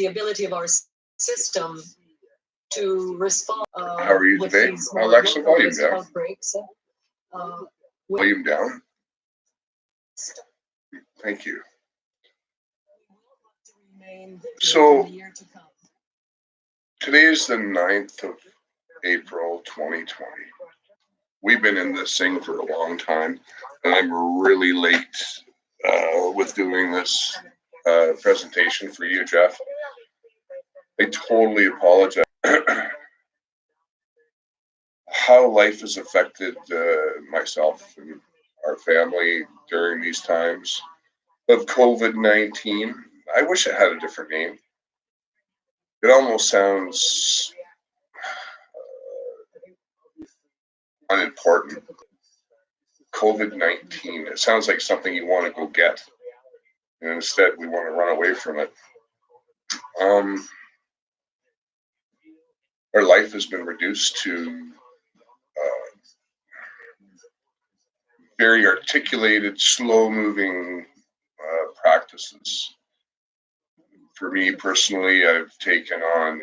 the ability of our system to respond. How are you today? Alexa, volume down. Outbreaks. Volume down. Thank you. So, today is the 9th of April, 2020. We've been in this thing for a long time, and I'm really late with doing this presentation for you, Jeff. I totally apologize. How life has affected myself and our family during these times of COVID-19. I wish it had a different name. It almost sounds unimportant. COVID-19. It sounds like something you want to go get, and instead we want to run away from it. Our life has been reduced to very articulated, slow-moving practices. For me personally, I've taken on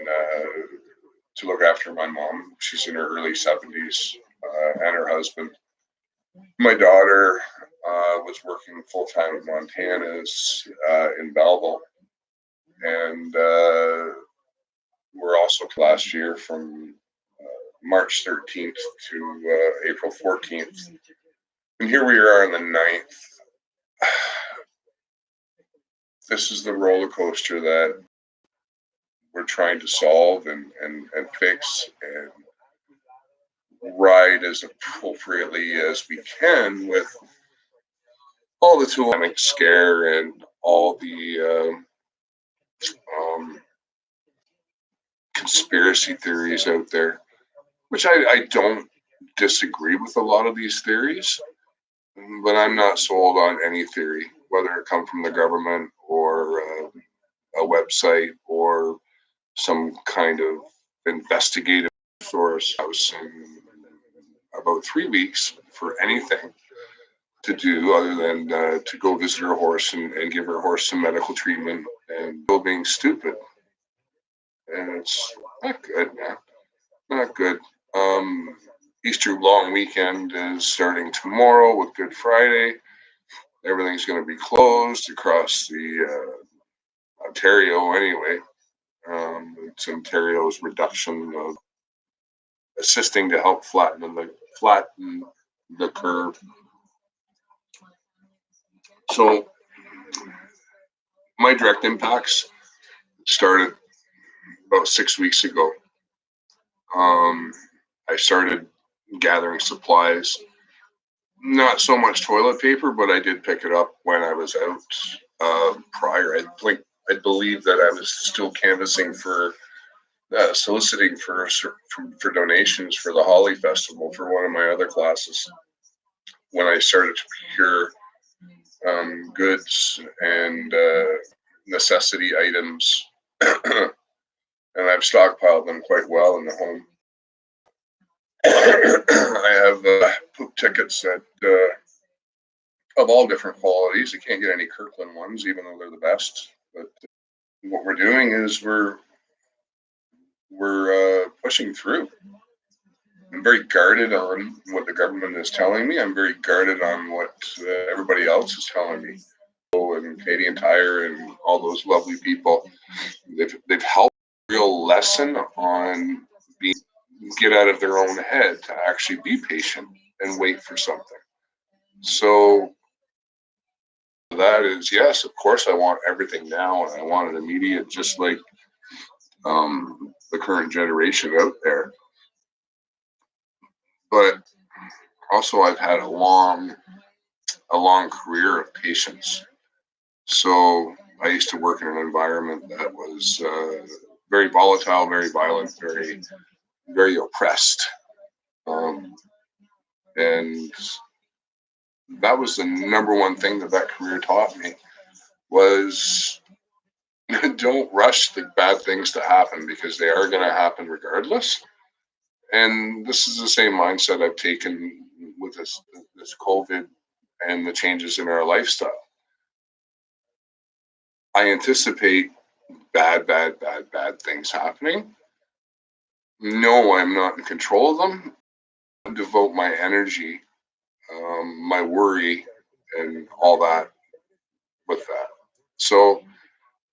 to look after my mom. She's in her early 70s, and her husband. My daughter was working full-time at Montana's in Belleville, and we're also last year from March 13th to April 14th. And here we are on the 9th. This is the roller coaster that we're trying to solve and fix and ride as appropriately as we can with all the tools, scare and all the conspiracy theories out there, which I don't disagree with a lot of these theories, but I'm not sold on any theory, whether it come from the government or a website or some kind of investigative source. I was in about 3 weeks for anything to do other than to go visit her horse and give her horse some medical treatment and still being stupid. And it's not good, man. Not good. Easter long weekend is starting tomorrow with Good Friday. Everything's going to be closed across the Ontario anyway. It's Ontario's reduction of assisting to help flatten the curve. So my direct impacts started about 6 weeks ago. I started gathering supplies, not so much toilet paper, but I did pick it up when I was out prior. I believe that I was still canvassing for soliciting for donations for the Holly Festival for one of my other classes when I started to procure goods and necessity items, and I've stockpiled them quite well in the home. I have poop tickets that of all different qualities. I can't get any Kirkland ones, even though they're the best. But what we're doing is we're pushing through. I'm very guarded on what the government is telling me. I'm very guarded on what everybody else is telling me. And Canadian Tire and all those lovely people, they've helped a real lesson on get out of their own head to actually be patient and wait for something. So that is, yes, of course I want everything now and I want it immediate, just like the current generation out there. But also I've had a long career of patience. So I used to work in an environment that was very volatile, very violent, very oppressed. And that was the number one thing that career taught me was don't rush the bad things to happen, because they are going to happen regardless. And this is the same mindset I've taken with this COVID and the changes in our lifestyle. I anticipate bad things happening. No, I'm not in control of them. I devote my energy, my worry, and all that with that. So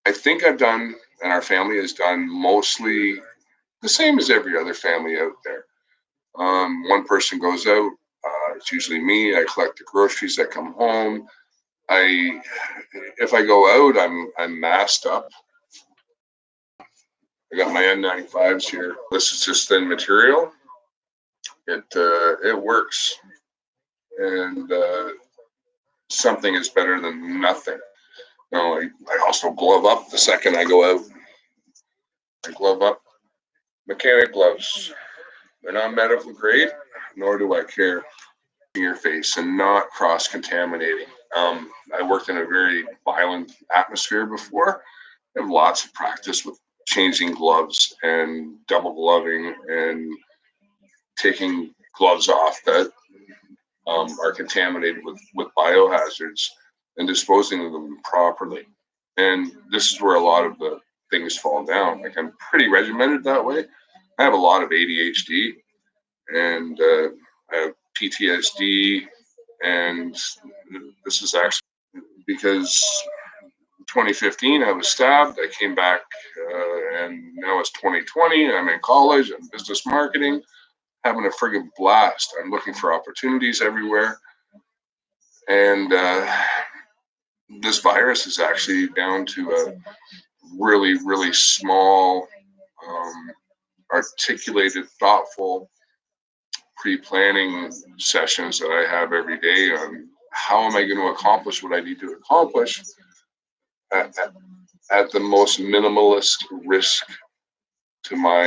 I think I've done, and our family has done, mostly the same as every other family out there. One person goes out, it's usually me. I collect the groceries. I come home. If I go out, I'm masked up. I got my N95s here. This is just thin material. It works, and something is better than nothing. You know, I also glove up the second I go out. I glove up. Mechanic gloves. They're not medical grade, nor do I care. In your face and not cross-contaminating. I worked in a very violent atmosphere before. I have lots of practice with changing gloves and double gloving and taking gloves off that are contaminated with biohazards and disposing of them properly. And this is where a lot of the things fall down. Like, I'm pretty regimented that way. I have a lot of ADHD and I have PTSD, and this is actually because 2015 I was stabbed. I came back, and now it's 2020. I'm in college. I'm business marketing, having a friggin' blast. I'm looking for opportunities everywhere, and this virus is actually down to a really small, articulated, thoughtful pre-planning sessions that I have every day on how am I going to accomplish what I need to accomplish at the most minimalist risk to my.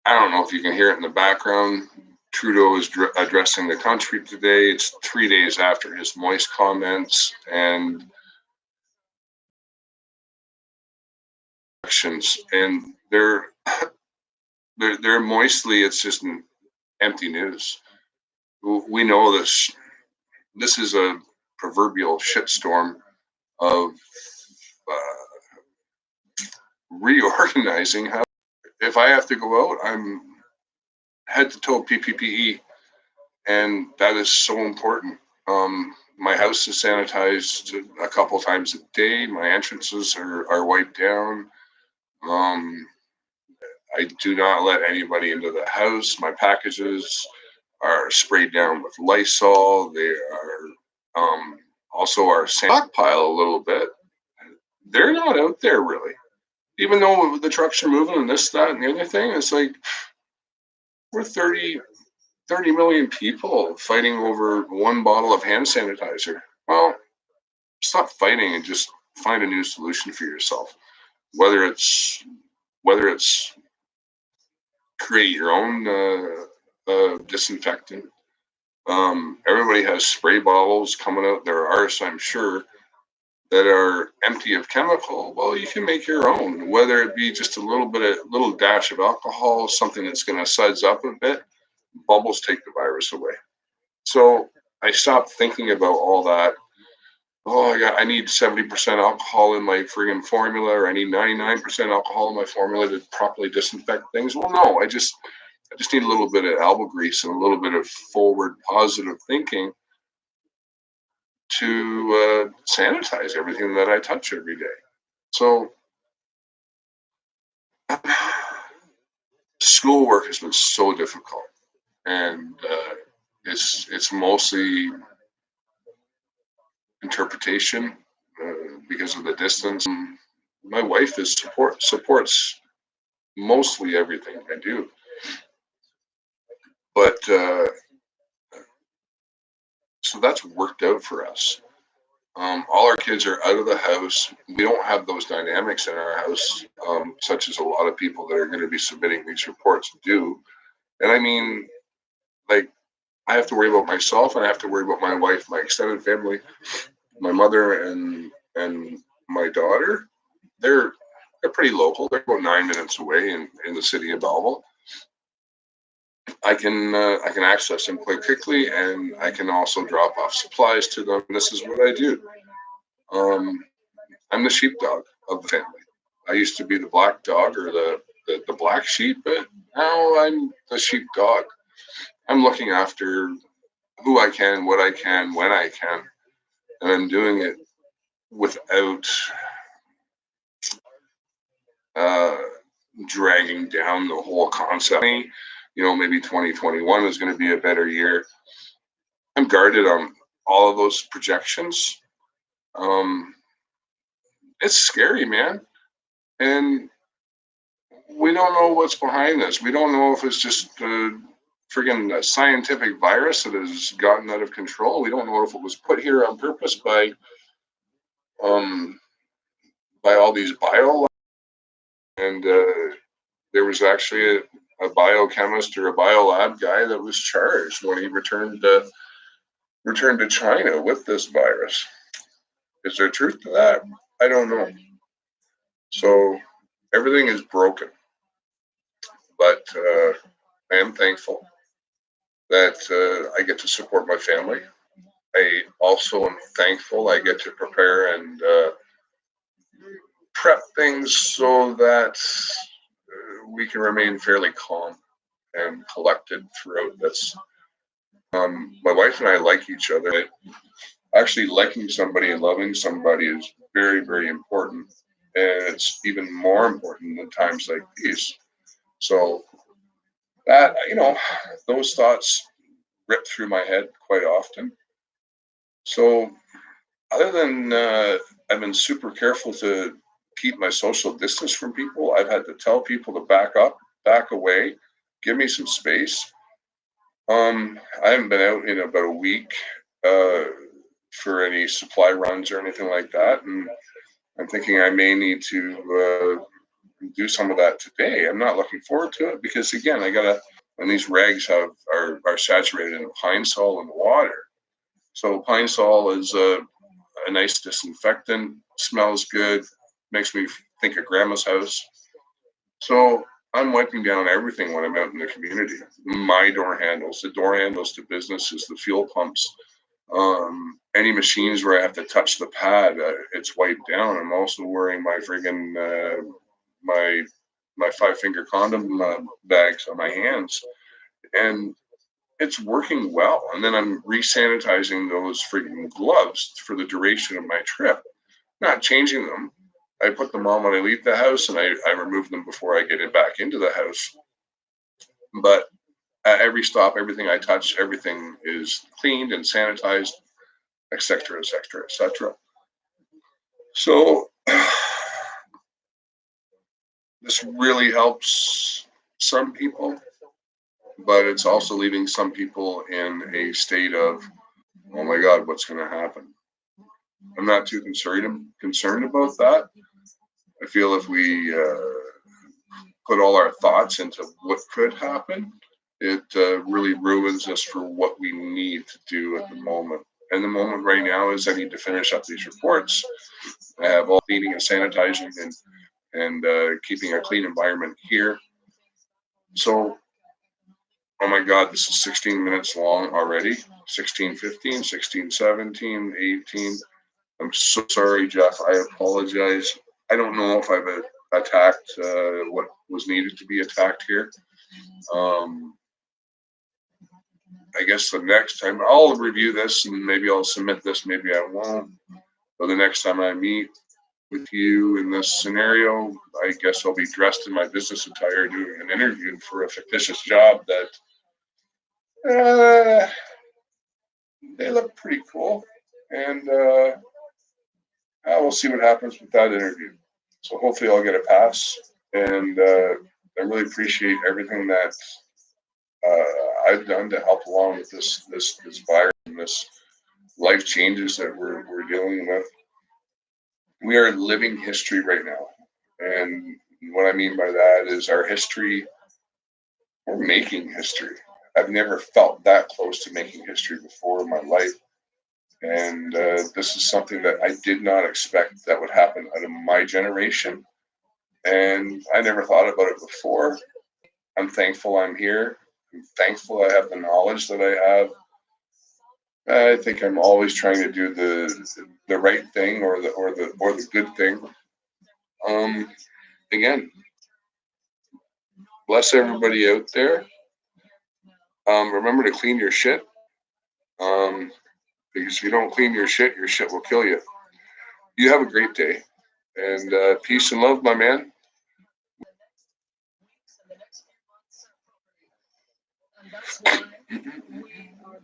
I don't know if you can hear it in the background. Trudeau is addressing the country today. It's 3 days after his moist comments and actions, and they're moistly. It's just empty news. We know this. This is a proverbial shitstorm of reorganizing how. If I have to go out, I'm head to toe PPE, and that is so important. My house is sanitized a couple times a day. My entrances are wiped down. I do not let anybody into the house. My packages are sprayed down with Lysol. They are also our stockpile a little bit. They're not out there really. Even though the trucks are moving and this, that, and the other thing, it's like we're 30 million people fighting over one bottle of hand sanitizer. Well, stop fighting and just find a new solution for yourself. Whether it's create your own disinfectant. Everybody has spray bottles coming out. There are, I'm sure, that are empty of chemical. Well, you can make your own, whether it be just a little dash of alcohol, something that's going to suds up a bit. Bubbles take the virus away. So I stopped thinking about all that. Oh, I need 70% alcohol in my friggin' formula, or I need 99% alcohol in my formula to properly disinfect things. Well, no, I just need a little bit of elbow grease and a little bit of forward positive thinking to sanitize everything that I touch every day. So schoolwork has been so difficult, and it's mostly interpretation because of the distance. My wife supports mostly everything I do, but so that's worked out for us. All our kids are out of the house. We don't have those dynamics in our house, such as a lot of people that are going to be submitting these reports do. And I mean, like, I have to worry about myself, and I have to worry about my wife, my extended family, my mother, and my daughter. They're pretty local. They're about 9 minutes away in the city of Belleville. I can access them quite quickly, and I can also drop off supplies to them. This is what I do. I'm the sheepdog of the family. I used to be the black dog or the black sheep, but now I'm the sheep dog. I'm looking after who I can, what I can, when I can, and I'm doing it without uh, dragging down the whole concept. Maybe 2021 is going to be a better year. I'm guarded on all of those projections. Um, it's scary, man. And we don't know what's behind this. We don't know if it's just a friggin' scientific virus that has gotten out of control. We don't know if it was put here on purpose um, by all these bio, and there was actually a biochemist or a biolab guy that was charged when he returned to China with this virus. Is there truth to that? I don't know. So everything is broken, but I am thankful that I get to support my family. I also am thankful I get to prepare and prep things so that we can remain fairly calm and collected throughout this. My wife and I like each other. Actually, liking somebody and loving somebody is very, very important. And it's even more important in times like these. So that, those thoughts rip through my head quite often. So other than I've been super careful to keep my social distance from people, I've had to tell people to back up, back away, give me some space. I haven't been out in about a week uh, for any supply runs or anything like that, and I'm thinking I may need to do some of that today. I'm not looking forward to it because again, I gotta. And these rags are saturated in pine sol and water. So pine sol is a nice disinfectant, smells good, makes me think of grandma's house. So I'm wiping down everything when I'm out in the community. My door handles, the door handles to businesses, the fuel pumps, any machines where I have to touch the pad, it's wiped down. I'm also wearing my friggin' my my 5-finger condom bags on my hands, and it's working well. And then I'm resanitizing those freaking gloves for the duration of my trip, not changing them. I put them on when I leave the house, and I remove them before I get it back into the house. But at every stop, everything I touch, everything is cleaned and sanitized, etc., etc., etc. So this really helps some people, but it's also leaving some people in a state of, oh my God, what's going to happen? I'm not too concerned about that. I feel if we put all our thoughts into what could happen, it really ruins us for what we need to do at the moment. And the moment right now is I need to finish up these reports. I have all cleaning and sanitizing and keeping a clean environment here. So, oh my God, this is 16 minutes long already. 16:15, 16:17, 18. I'm so sorry, Jeff. I apologize. I don't know if I've attacked what was needed to be attacked here. Um, I guess the next time I'll review this and maybe I'll submit this, maybe I won't. But the next time I meet with you in this scenario, I guess I'll be dressed in my business attire doing an interview for a fictitious job that uh, they look pretty cool. And we'll see what happens with that interview. So hopefully I'll get a pass. And I really appreciate everything that I've done to help along with this virus and this life changes that we're dealing with. We are living history right now. And what I mean by that is our history, we're making history. I've never felt that close to making history before in my life. And this is something that I did not expect that would happen out of my generation. And I never thought about it before. I'm thankful I'm here. I'm thankful I have the knowledge that I have. I think I'm always trying to do the right thing or the good thing. Um, again, bless everybody out there. Remember to clean your shit. Because if you don't clean your shit will kill you. You have a great day. And peace and love, my man. And that's why we